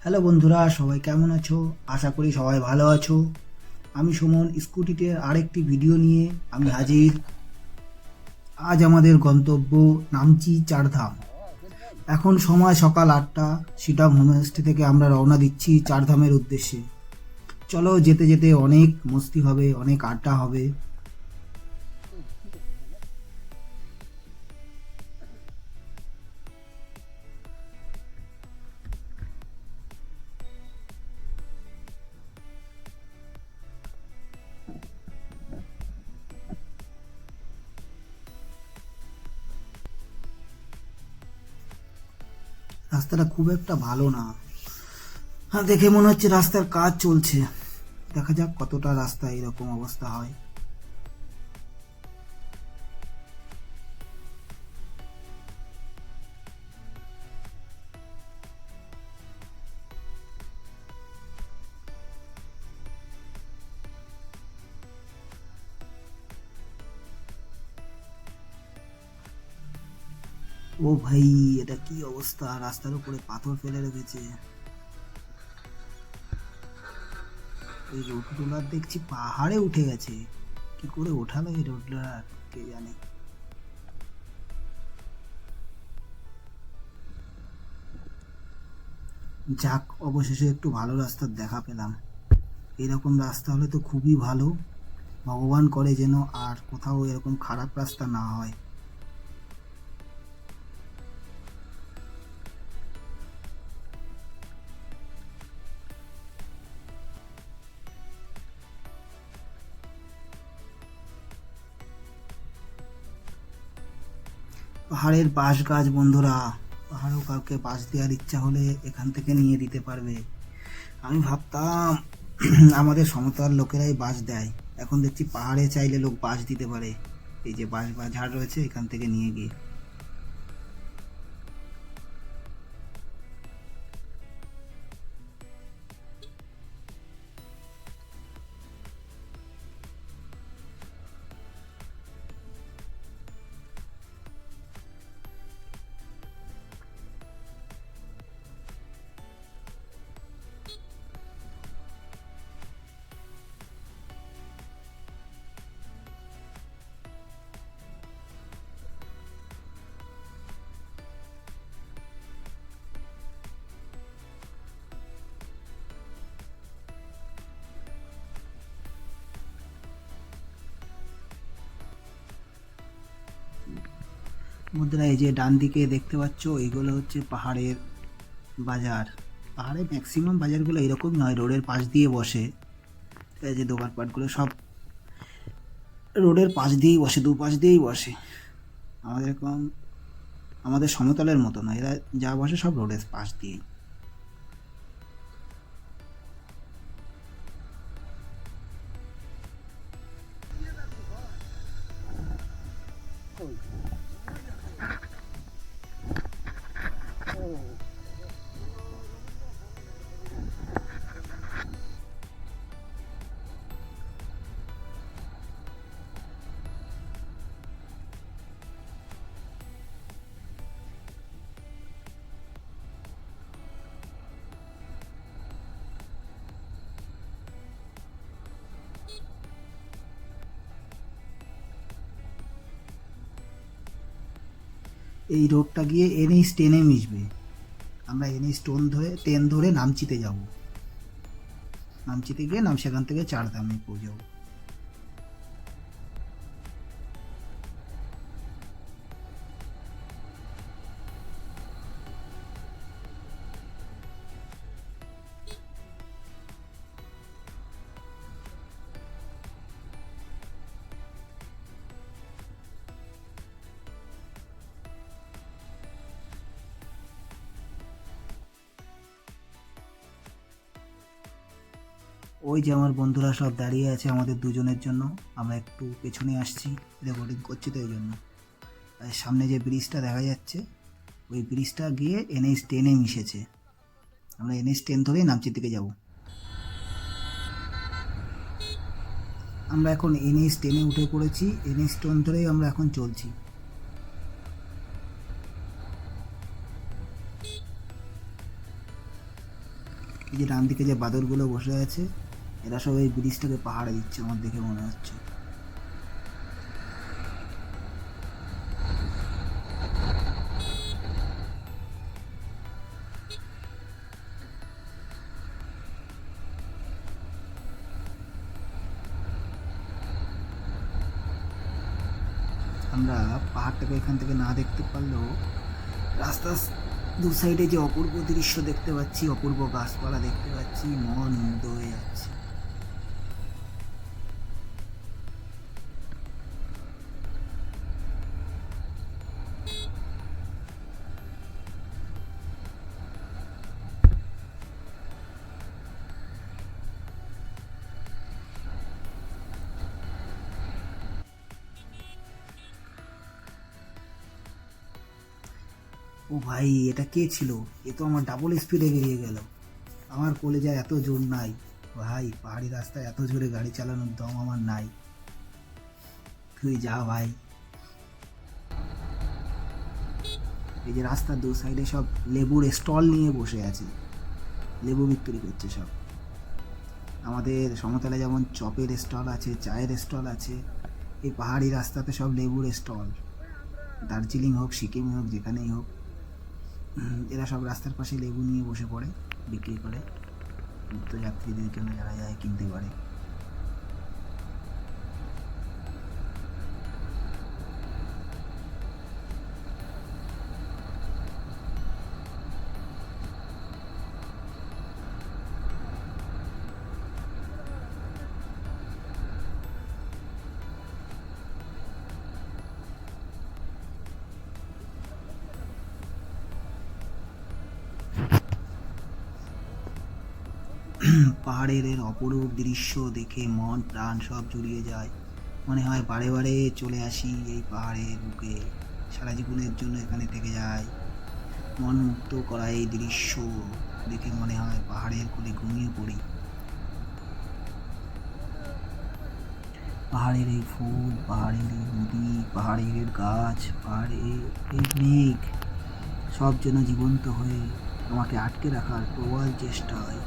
Hello বন্ধুরা, সবাই কেমন আছো? আশা করি সবাই ভালো আছো। আমি সুমন, স্কুটিতে আরেকটি ভিডিও নিয়ে আমি হাজির। আজ আমাদের গন্তব্য নামচি চারধাম। এখন সময় সকাল 8টা। সিটং হোমস্টে থেকে আমরা রওনা দিচ্ছি চারধামের উদ্দেশ্যে। চলো, যেতে যেতে অনেক মস্তি হবে, অনেক আড্ডা হবে। রাস্তাটা খুব একটা ভালো না। হ্যাঁ, দেখে মনে হচ্ছে রাস্তার কাজ চলছে। দেখা যাক কতটা রাস্তা এরকম অবস্থা হয়। ও ভাই, এটা কি অবস্থা! রাস্তার উপরে পাথর ফেলে রেখেছে। এই রোড রোলার দেখছি পাহাড়ে উঠে গেছে। কি করে ওঠালো এই রোড রোলার, কে জানে। যাক, অবশেষে একটু ভালো রাস্তার দেখা পেলাম। এরকম রাস্তা হলে তো খুবই ভালো। ভগবান করে যেন আর কোথাও এরকম খারাপ রাস্তা না হয়। পাহাড়ের বাঁশ গাছ বন্ধুরা, পাহাড়েও কাউকে বাঁশ দেওয়ার ইচ্ছা হলে এখান থেকে নিয়ে দিতে পারবে। আমি ভাবতাম আমাদের সমতল লোকেরাই বাঁশ দেয়, এখন দেখছি পাহাড়ে চাইলে লোক বাঁশ দিতে পারে। এই যে বাঁশ বা ঝাড় রয়েছে, এখান থেকে নিয়ে গিয়ে। বন্ধুরা, এই যে ডান দিকে দেখতে পাচ্ছ, এগুলো হচ্ছে পাহাড়ের বাজার। পাহাড়ে ম্যাক্সিমাম বাজারগুলো এরকম নয়, রোডের পাশ দিয়ে বসে। এই যে দোকানপাটগুলো সব রোডের পাশ দিয়েই বসে, দুপাশ দিয়েই বসে। আমাদের এরকম, আমাদের সমতলের মতো না, এরা যা বসে সব রোডের পাশ দিয়েই। এই রোডটা গিয়ে NH 10-এ মিশবে। আমরা NH 10 ধরে নামচিতে যাব। নামচিতে গিয়ে সেখান থেকে চারধামে পৌঁছাবো। ওই যে আমার বন্ধুরা সব দাঁড়িয়ে আছে আমাদের দুজনের জন্য। আমরা একটু পেছনে আসছি, রেকর্ডিং করছি তো এই জন্য। আর সামনে যে ব্রিজটা দেখা যাচ্ছে, ওই ব্রিজটা গিয়ে NH 10-এ মিশেছে। আমরা NH 10 ধরেই নামচির দিকে যাব। আমরা এখন NH 10-এ উঠে পড়েছি। NH 10 ধরেই আমরা এখন চলছি। যে ডান দিকে যে বাদরগুলো বসে আছে, এরা সব এই ব্রিজটাকে পাহাড়ে দিচ্ছে আমার দেখে মনে হচ্ছে। আমরা পাহাড়টাকে এখান থেকে না দেখতে পারলেও রাস্তার দু সাইডে যে অপূর্ব দৃশ্য দেখতে পাচ্ছি, অপূর্ব গাছপালা দেখতে পাচ্ছি, মন মুগ্ধ হয়ে যাচ্ছে। ও ভাই, এটা কে ছিল? এ তো আমার ডাবল স্পিডে বেরিয়ে গেল। আমার কলেজায় এত জোর নাই ভাই, পাহাড়ি রাস্তায় এত জোরে গাড়ি চালানোর দম আমার নাই। তুই যা ভাই। এই যে রাস্তার দু সাইডে সব লেবুর স্টল নিয়ে বসে আছে, লেবু বিক্রি করছে সব। আমাদের সমতলে যেমন চপের স্টল আছে, চায়ের স্টল আছে, এই পাহাড়ি রাস্তাতে সব লেবুর স্টল। দার্জিলিং হোক, সিকিম হোক, যেখানেই হোক, এরা সব রাস্তার পাশে লেবু নিয়ে বসে পড়ে, বিক্রি করে। তীর্থযাত্রীদের জন্য যারা যায় কিনতে পারে। পাহাড়ের এর অপরূপ দৃশ্য দেখে মন প্রাণ সব জুড়িয়ে যায়। মনে হয় বারে বারে চলে আসি এই পাহাড়ের বুকে, সারা জীবনের জন্য এখানে থেকে যাই। মন মুক্ত করা এই দৃশ্য দেখে মনে হয় পাহাড়ের কোলে ঘুমিয়ে পড়ি। পাহাড়ের এই ফুল, পাহাড়ের এই নদী, পাহাড়ের এই গাছ, পাহাড়ের এই মেঘ, সব যেন জীবন্ত হয়ে আমাকে আটকে রাখার প্রবল চেষ্টায়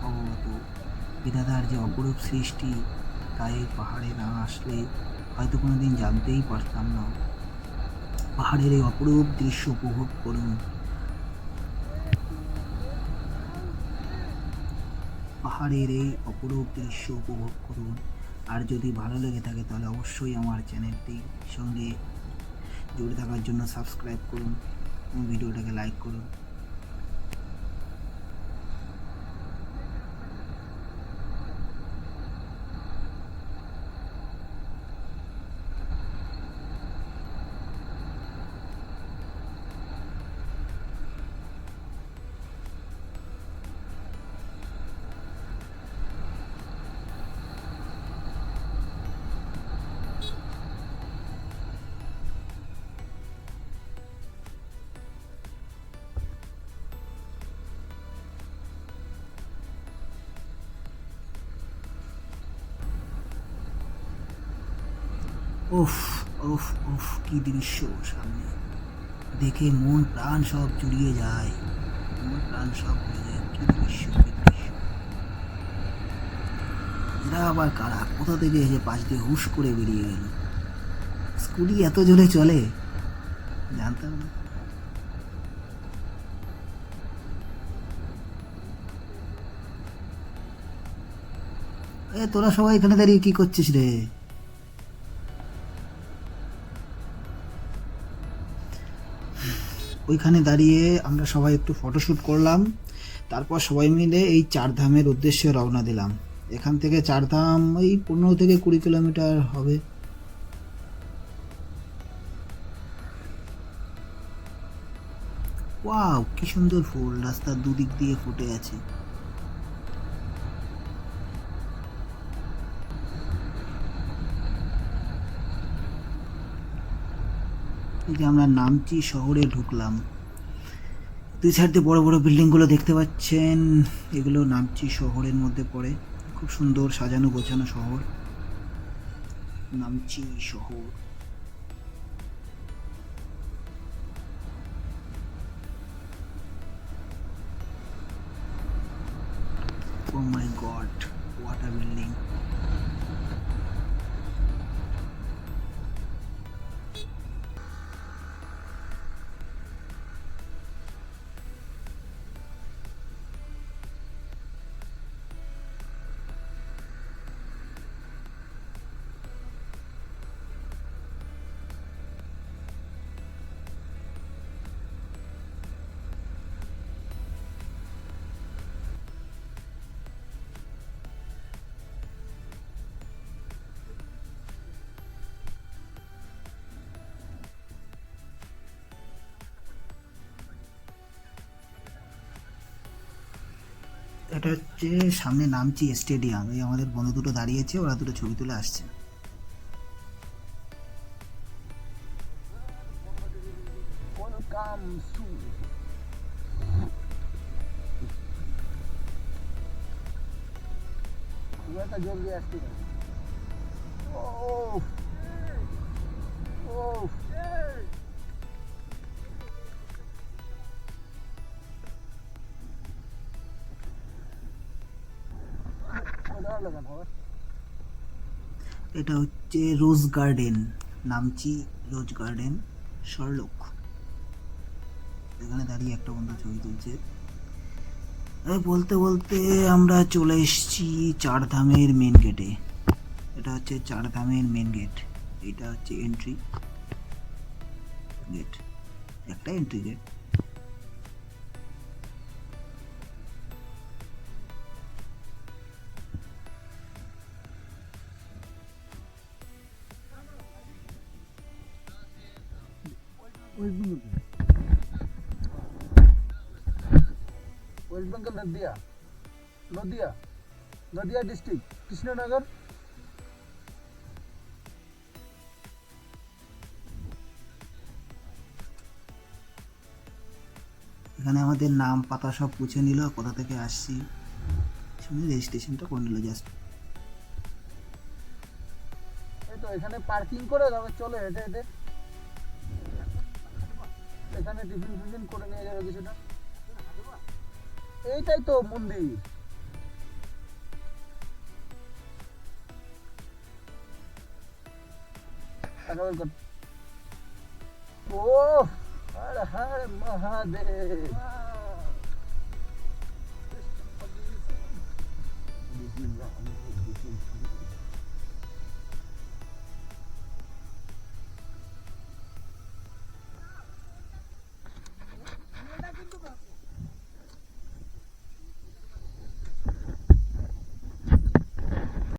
অবনত। বিধাতার যে অপরূপ সৃষ্টি, তাই পাহাড়ে না আসলে হয়তো কোনোদিন জানতেই পারতাম না। পাহাড়ের এই অপরূপ দৃশ্য উপভোগ করুন। পাহাড়ের এই অপরূপ দৃশ্য উপভোগ করুন। আর যদি ভালো লেগে থাকে তাহলে অবশ্যই আমার চ্যানেলটির সঙ্গে জুড়ে থাকার জন্য সাবস্ক্রাইব করুন এবং ভিডিওটাকে লাইক করুন। উফ উফ উফ, কি দৃশ্য সামনে! দেখে মন প্রাণ সব জুড়িয়ে যায়, মন প্রাণ সব ভরে যায়। কি দৃশ্য, কি দৃশ্য! এরা আবার কারা? কোথা থেকে এসে পাশ দিয়ে হুশ করে বেরিয়ে গেল? স্কুটি এত জোরে চলে জানতাম না। তোরা সবাই এখানে দাঁড়িয়ে কি করছিস রে? ওইখানে দাঁড়িয়ে আমরা সবাই একটু ফটোশ্যুট করলাম, তারপর সবাই মিলে এই চারধামের উদ্দেশ্যে রওনা দিলাম। এখান থেকে চারধাম ওই 15 থেকে 20 কিলোমিটার হবে। ওয়াও, কি সুন্দর ফুল রাস্তার দুদিক দিয়ে ফুটে আছে। এই যে আমরা নামচি শহরে ঢুকলাম, দুই সাইড দিয়ে বড় বড় বিল্ডিংগুলো দেখতে পাচ্ছেন, এগুলো নামচি শহরের মধ্যে পড়ে। খুব সুন্দর সাজানো গোছানো শহর, নামচি শহর। মাই গড, হোয়াট আ বিল্ডিং! এটা হচ্ছে সামনে নামচি স্টেডিয়াম। এই আমাদের বন্ধু দুটো দাঁড়িয়েছে, ওরা দুটো ছবি তুলে আসছে। জলদি আসতে এটা হচ্ছে রোজ গার্ডেন, নামচি রোজ গার্ডেন, সরলোক। এখানে দাঁড়িয়ে একটা বন্ধু ছবি তুলছে। বলতে বলতে আমরা চলে এসেছি চারধামের মেন গেটে। এটা হচ্ছে চারধামের মেন গেট। এটা হচ্ছে এন্ট্রি গেট, একটা entry gate. West Bengal Nadia Nadia Nadia district Krishnanagar. এখানে আমাদের নাম পাতা সব পুছে নিল, কোথা থেকে আসছি শুনে রেজিস্ট্রেশনটা করে নিল জাস্ট। এই তো এখানে পার্কিং করে তারপর চলে হেঁটে হেঁটে এখানে টিফিন ফিফিন করে নিয়ে যাবে কিছুটা। এইটাই তো মন্দির। ও হর হর মহাদেব।